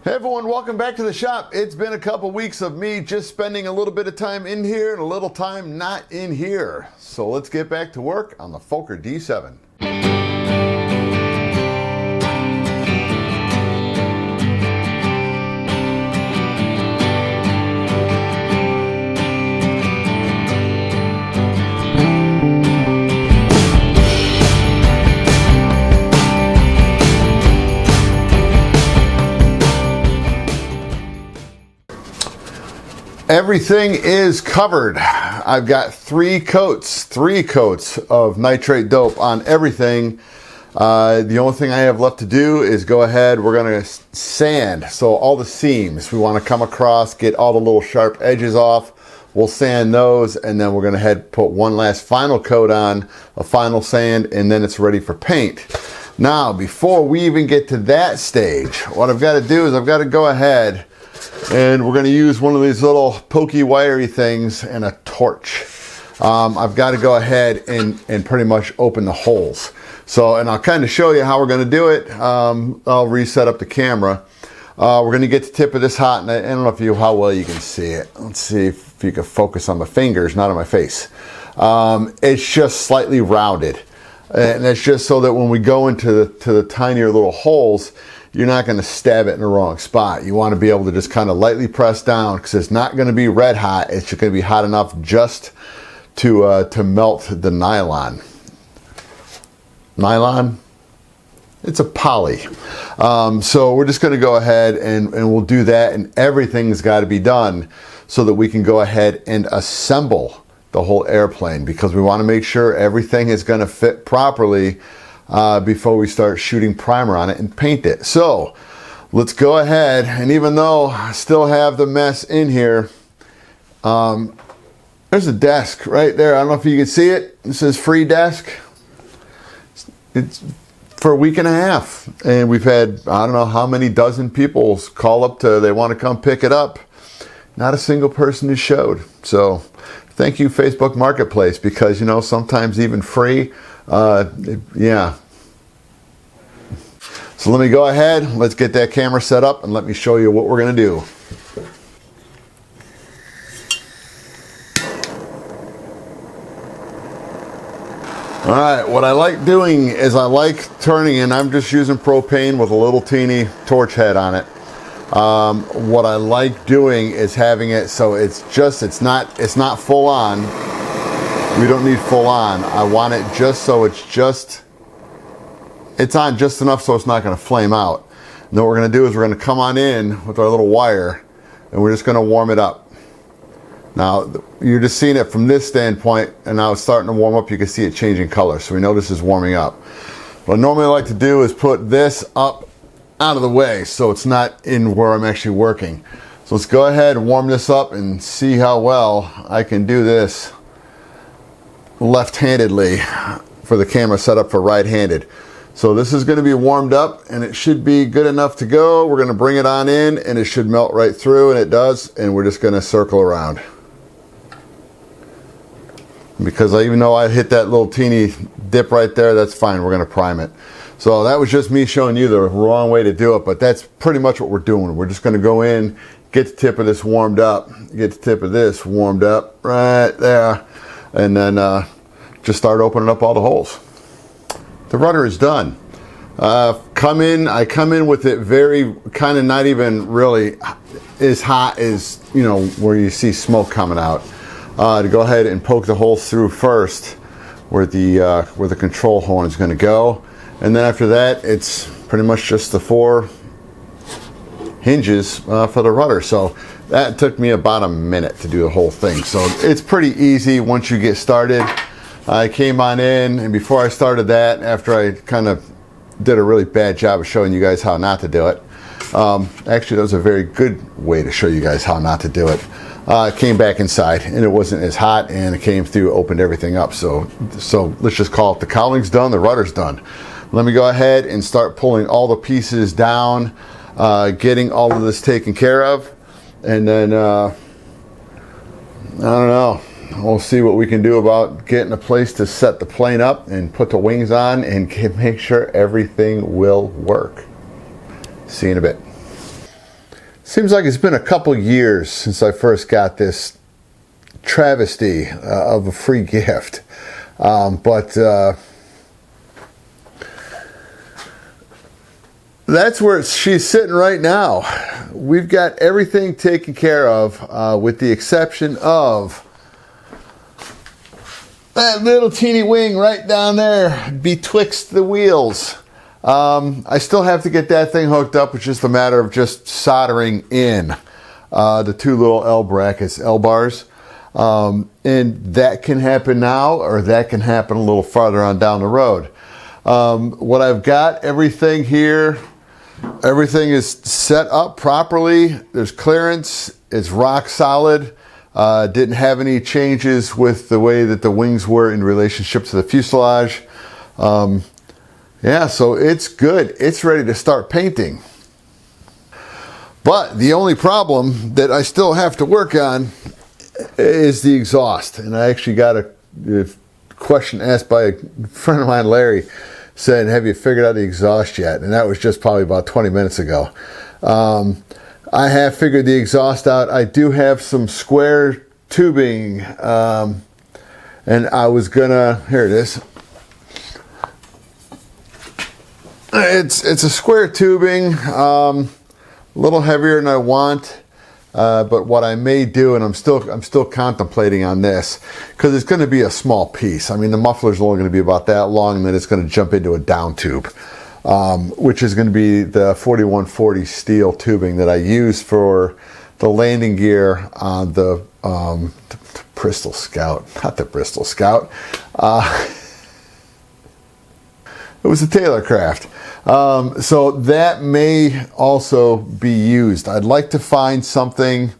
Hey everyone, welcome back to the shop. It's been a couple weeks of me just spending a little bit of time in here and a little time not in here. So let's get back to work on the Fokker D.VII. Everything is covered. I've got three coats of nitrate dope on everything. The only thing I have left to do is go ahead, we're gonna sand. So all the seams, we wanna come across, get all the little sharp edges off. We'll sand those, and then we're gonna put one last final coat on, a final sand, and then it's ready for paint. Now, before we even get to that stage, what I've gotta do is I've gotta go ahead and we're going to use one of these little pokey wiry things and a torch. I've got to go ahead and pretty much open the holes. So, and I'll kind of show you how we're going to do it. I'll reset up the camera. We're going to get the tip of this hot, and I don't know how well you can see it. Let's see if you can focus on my fingers, not on my face. It's just slightly rounded. And that's just so that when we go into the tinier little holes, you're not going to stab it in the wrong spot. You want to be able to just kind of lightly press down, because it's not going to be red hot. It's just going to be hot enough just to melt the nylon. Nylon? It's a poly. So we're just going to go ahead and we'll do that, and everything's got to be done so that we can go ahead and assemble the whole airplane, because we want to make sure everything is going to fit properly before we start shooting primer on it and paint it. So let's go ahead, and even though I still have the mess in here, there's a desk right there. I don't know if you can see it. It says free desk. It's for a week and a half, and we've had I don't know how many dozen people call up they want to come pick it up. Not a single person has showed. So thank you, Facebook Marketplace, because sometimes even free, yeah. So let me go ahead, let's get that camera set up, and let me show you what we're going to do. Alright, what I like doing is I like turning, and I'm just using propane with a little teeny torch head on it. What I like doing is having it so it's not full on. We don't need full on. I want it just so it's on just enough so it's not going to flame out. And then what we're going to do is we're going to come on in with our little wire, and we're just going to warm it up. Now you're just seeing it from this standpoint, and now it's starting to warm up. You can see it changing color, so we know this is warming up. What I normally like to do is put this up out of the way so it's not in where I'm actually working. So let's go ahead and warm this up and see how well I can do this left-handedly for the camera set up for right-handed. So this is going to be warmed up, and it should be good enough to go. We're going to bring it on in, and it should melt right through, and it does, and we're just going to circle around. Because even though I hit that little teeny dip right there, that's fine. We're going to prime it. So that was just me showing you the wrong way to do it, but that's pretty much what we're doing. We're just going to go in, get the tip of this warmed up, get the tip of this warmed up right there, and then just start opening up all the holes. The rudder is done. I come in with it very kind of not even really as hot as where you see smoke coming out. To go ahead and poke the holes through first, where the control horn is going to go. And then after that, it's pretty much just the 4 hinges for the rudder. So that took me about a minute to do the whole thing. So it's pretty easy once you get started. I came on in, and before I started that, after I kind of did a really bad job of showing you guys how not to do it. Actually, that was a very good way to show you guys how not to do it. I came back inside, and it wasn't as hot, and it came through, opened everything up. So let's just call it the cowling's done, the rudder's done. Let me go ahead and start pulling all the pieces down, getting all of this taken care of, and then I don't know. We'll see what we can do about getting a place to set the plane up and put the wings on and make sure everything will work. See you in a bit. Seems like it's been a couple years since I first got this travesty of a free gift. But that's where she's sitting right now. We've got everything taken care of, with the exception of that little teeny wing right down there betwixt the wheels. I still have to get that thing hooked up. It's just a matter of just soldering in the two little L brackets, L bars. And that can happen now, or that can happen a little farther on down the road. What I've got, everything here, everything is set up properly. There's clearance. It's rock solid. Didn't have any changes with the way that the wings were in relationship to the fuselage. Yeah, so it's good. It's ready to start painting. But the only problem that I still have to work on is the exhaust. And I actually got a question asked by a friend of mine, Larry, said, have you figured out the exhaust yet? And that was just probably about 20 minutes ago. I have figured the exhaust out. I do have some square tubing, and I was gonna, here it is. It's a square tubing, a little heavier than I want, but what I may do, and I'm still contemplating on this, because it's going to be a small piece. I mean, the muffler's only going to be about that long, and then it's going to jump into a down tube, which is going to be the 4140 steel tubing that I use for the landing gear on the Bristol Scout, not the Bristol Scout. It was a Taylor Craft. So that may also be used. I'd like to find something.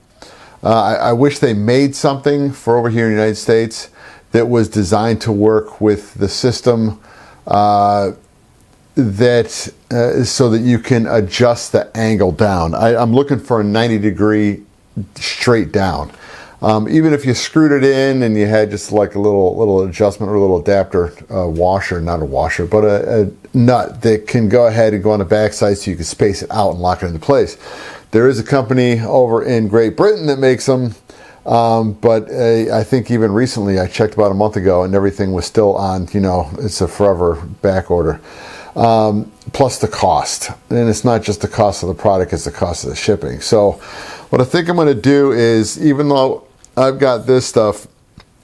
I wish they made something for over here in the United States that was designed to work with the system, so that you can adjust the angle down. I'm looking for a 90-degree straight down. Even if you screwed it in and you had just like a little adjustment or a little adapter washer, not a washer, but a nut that can go ahead and go on the backside so you can space it out and lock it into place. There is a company over in Great Britain that makes them, but I think even recently, I checked about a month ago, and everything was still on, it's a forever back order. Plus the cost. And it's not just the cost of the product, it's the cost of the shipping. So what I think I'm going to do is, even though I've got this stuff,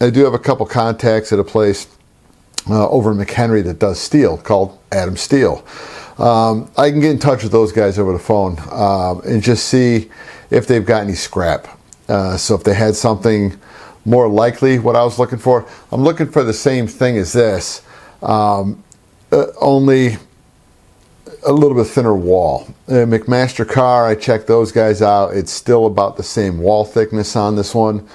I do have a couple contacts at a place over in McHenry that does steel called Adam Steel. I can get in touch with those guys over the phone and just see if they've got any scrap. So if they had something more likely what I was looking for. I'm looking for the same thing as this, only a little bit thinner wall. McMaster Carr, I checked those guys out. It's still about the same wall thickness on this one.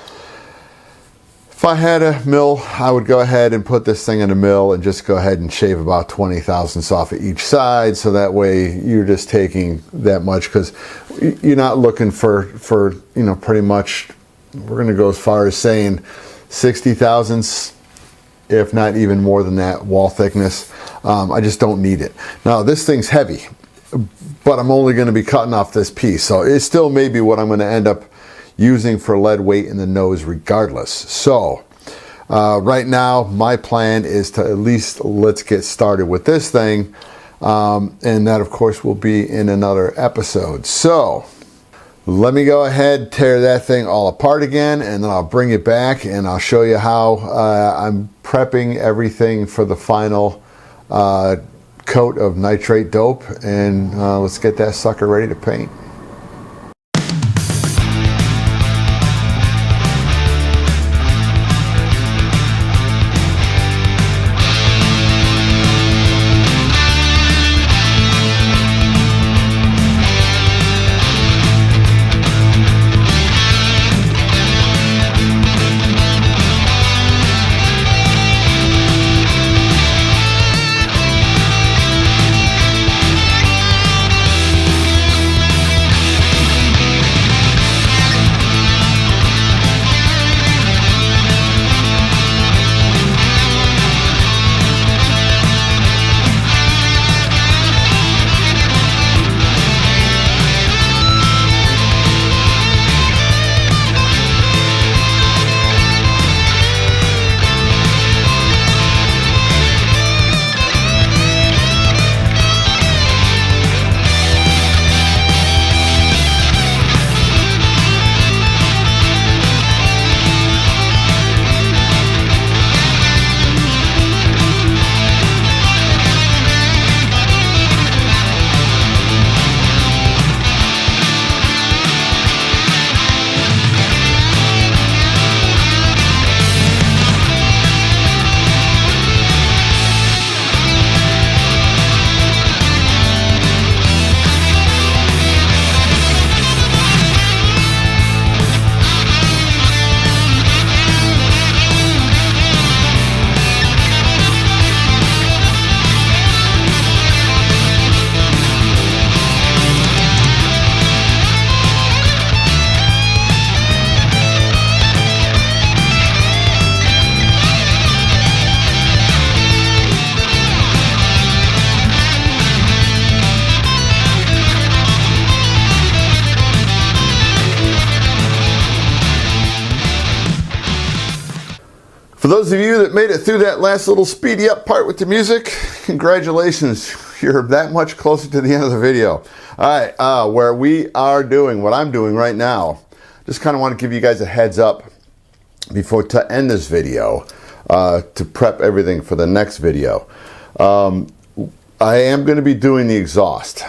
If I had a mill, I would go ahead and put this thing in a mill and just go ahead and shave about 20 thousandths off of each side, so that way you're just taking that much, because you're not looking for pretty much, we're going to go as far as saying 60 thousandths, if not even more than that, wall thickness. I just don't need it. Now, this thing's heavy, but I'm only going to be cutting off this piece, so it still may be what I'm going to end up using for lead weight in the nose regardless. So right now, my plan is to at least let's get started with this thing, and that, of course, will be in another episode. So let me go ahead, tear that thing all apart again, and then I'll bring it back and I'll show you how I'm prepping everything for the final coat of nitrate dope, and let's get that sucker ready to paint. those of you that made it through that last little speedy up part with the music, congratulations. You're that much closer to the end of the video. All right, where we are doing what I'm doing right now, just kind of want to give you guys a heads up before to end this video, to prep everything for the next video. I am going to be doing the exhaust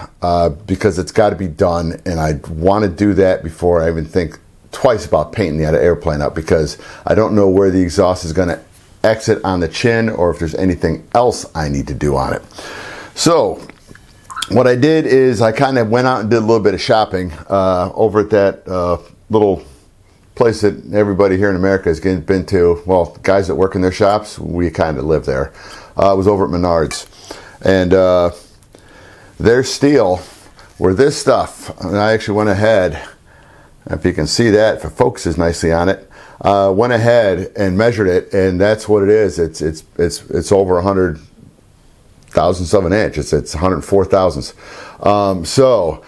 because it's got to be done, and I want to do that before I even think twice about painting the airplane up, because I don't know where the exhaust is going to exit on the chin or if there's anything else I need to do on it. So what I did is I kind of went out and did a little bit of shopping over at that little place that everybody here in America has been to. Well, guys that work in their shops, we kind of live there. I was over at Menards, and their steel, where this stuff, and I actually went ahead, if you can see that, if it focuses nicely on it, went ahead and measured it, and that's what it is. It's over 100 thousandths of an inch. It's 104 thousandths. So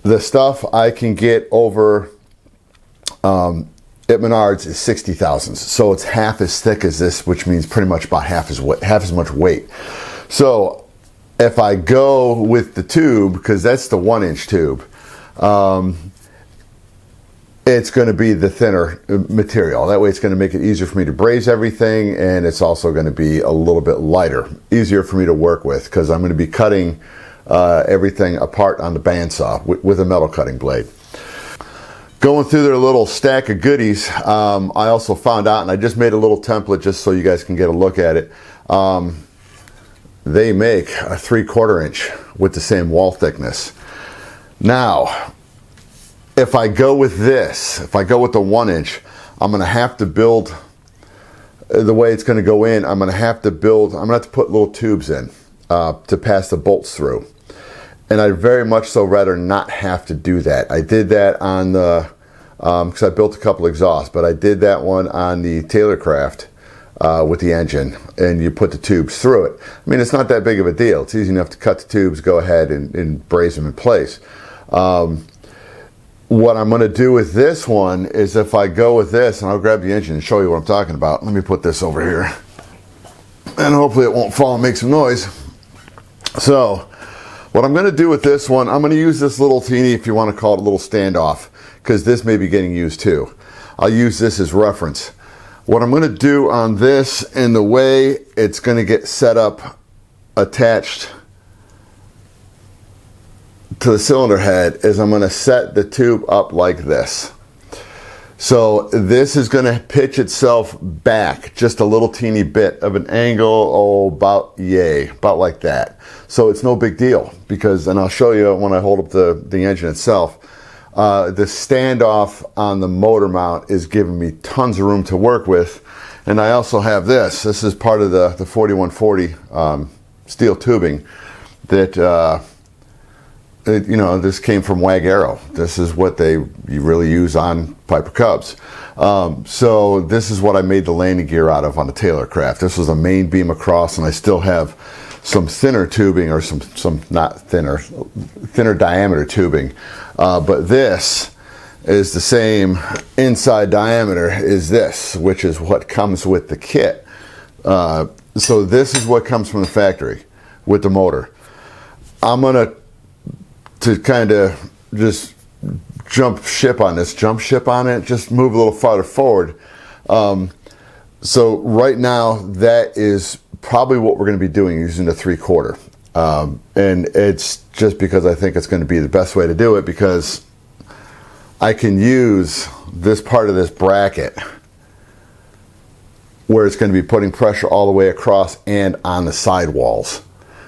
the stuff I can get over at Menards is 60 thousandths. So it's half as thick as this, which means pretty much about half as much weight. So if I go with the tube, because that's the 1-inch tube, it's going to be the thinner material. That way it's going to make it easier for me to braze everything, and it's also going to be a little bit lighter, easier for me to work with, because I'm going to be cutting everything apart on the bandsaw with a metal cutting blade. Going through their little stack of goodies, I also found out, and I just made a little template just so you guys can get a look at it. They make a 3/4 inch with the same wall thickness. Now, if I go with this, if I go with the 1-inch, I'm going to have to build, the way it's going to go in, I'm going to have to put little tubes in to pass the bolts through. And I'd very much so rather not have to do that. I did that on the, because I built a couple exhausts, but I did that one on the Taylorcraft with the engine, and you put the tubes through it. I mean, it's not that big of a deal. It's easy enough to cut the tubes, go ahead and braze them in place. What I'm going to do with this one is, if I go with this, and I'll grab the engine and show you what I'm talking about. Let me put this over here, and hopefully it won't fall and make some noise. So what I'm going to do with this one, I'm going to use this little teeny, if you want to call it a little standoff, because this may be getting used too. I'll use this as reference. What I'm going to do on this, and the way it's going to get set up attached to the cylinder head, is I'm going to set the tube up like this. So this is going to pitch itself back just a little teeny bit of an angle, about like that. So it's no big deal, because, and I'll show you when I hold up the engine itself, the standoff on the motor mount is giving me tons of room to work with. And I also have this. This is part of the 4140 steel tubing that you know, this came from Wag Aero. This is what you really use on Piper Cubs. So this is what I made the landing gear out of on the Taylorcraft. This was a main beam across, and I still have some thinner tubing, or some not thinner diameter tubing. But this is the same inside diameter as this, which is what comes with the kit. So this is what comes from the factory with the motor. I'm gonna to kind of just jump ship on it, just move a little farther forward. So right now, that is probably what we're going to be doing, using the 3/4. And it's just because I think it's going to be the best way to do it, because I can use this part of this bracket where it's going to be putting pressure all the way across and on the sidewalls.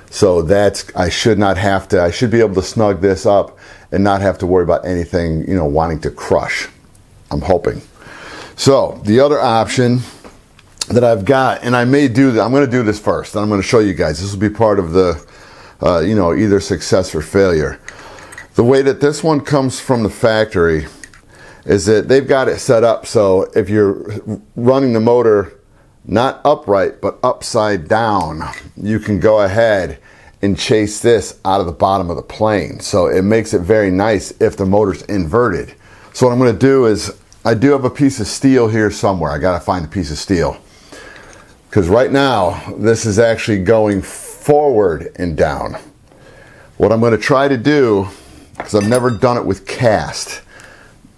So I should be able to snug this up and not have to worry about anything, you know, wanting to crush. I'm hoping. So the other option that I've got, and I may do that, I'm going to do this first, and I'm going to show you guys. This will be part of the, you know, either success or failure. The way that this one comes from the factory is that they've got it set up so if you're running the motor not upright but upside down, you can go ahead and chase this out of the bottom of the plane. So it makes it very nice if the motor's inverted. So what I'm going to do is, I do have a piece of steel here somewhere. I got to find a piece of steel. Because right now, this is actually going forward and down. What I'm going to try to do, because I've never done it with cast,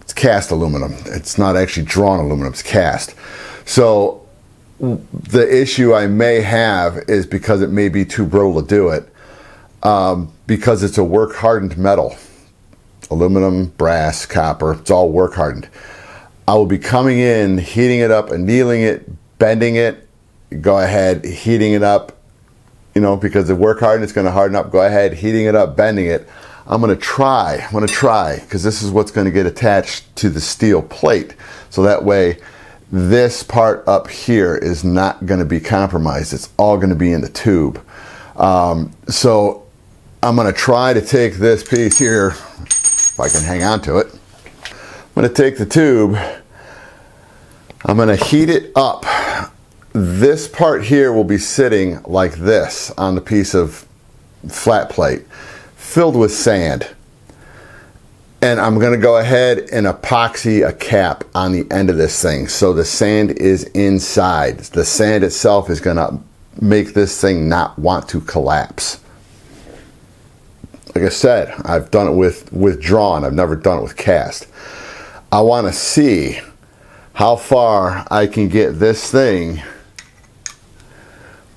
it's cast aluminum. It's not actually drawn aluminum, it's cast. So the issue I may have is because it may be too brittle to do it, because it's a work hardened metal. Aluminum, brass, copper, it's all work hardened. I will be coming in, heating it up, annealing it, bending it. Go ahead, heating it up, you know, because the work hardened, it's going to harden up. Go ahead, heating it up, bending it. I'm going to try, because this is what's going to get attached to the steel plate. So that way, this part up here is not going to be compromised. It's all going to be in the tube. So I'm going to try to take this piece here, if I can hang on to it. I'm going to take the tube, I'm going to heat it up. This part here will be sitting like this on the piece of flat plate filled with sand. And I'm going to go ahead and epoxy a cap on the end of this thing so the sand is inside. The sand itself is going to make this thing not want to collapse. Like I said, I've done it with drawn. I've never done it with cast. I want to see how far I can get this thing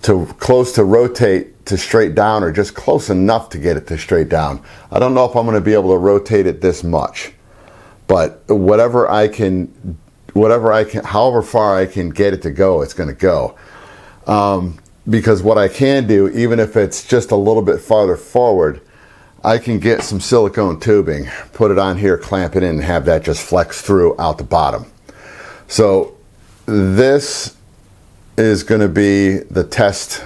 to close to rotate to straight down, or just close enough to get it to straight down. I don't know if I'm going to be able to rotate it this much, but however far I can get it to go, it's going to go. Because what I can do, even if it's just a little bit farther forward, I can get some silicone tubing, put it on here, clamp it in, and have that just flex through out the bottom. So this is going to be the test,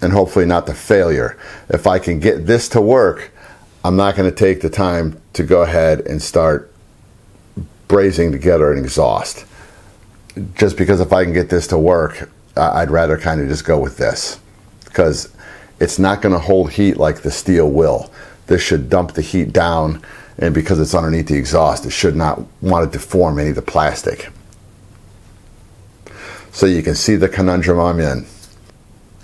and hopefully not the failure. If I can get this to work, I'm not going to take the time to go ahead and start brazing together an exhaust. Just because if I can get this to work, I'd rather kind of just go with this, because it's not going to hold heat like the steel will. This should dump the heat down, and because it's underneath the exhaust, it should not want to deform any of the plastic. So you can see the conundrum I'm in.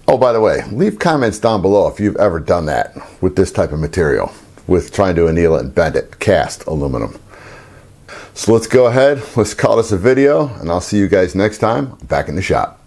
Oh, by the way, leave comments down below if you've ever done that with this type of material, with trying to anneal it and bend it, cast aluminum. So let's go ahead, let's call this a video, and I'll see you guys next time back in the shop.